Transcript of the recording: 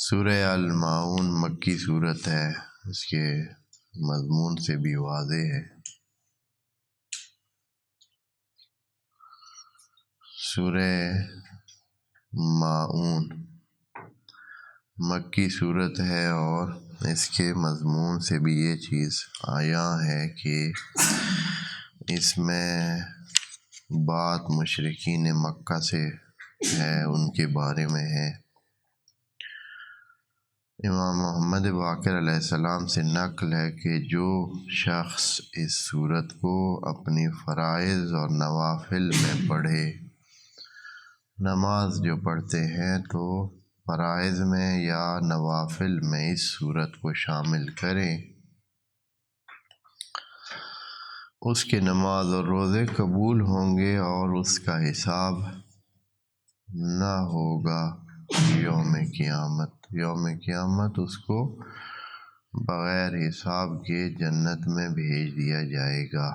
سورہ الماعون مکی صورت ہے، اس کے مضمون سے بھی واضح ہے۔ سورہ ماعون مکی صورت ہے اور اس کے مضمون سے بھی یہ چیز آیا ہے کہ اس میں بات مشرکین مکہ سے ہے، ان کے بارے میں ہے۔ امام محمد باقر علیہ السلام سے نقل ہے کہ جو شخص اس سورت کو اپنی فرائض اور نوافل میں پڑھے، نماز جو پڑھتے ہیں تو فرائض میں یا نوافل میں اس سورت کو شامل کریں، اس کے نماز اور روزے قبول ہوں گے اور اس کا حساب نہ ہوگا یوم قیامت اس کو بغیر حساب کے جنت میں بھیج دیا جائے گا۔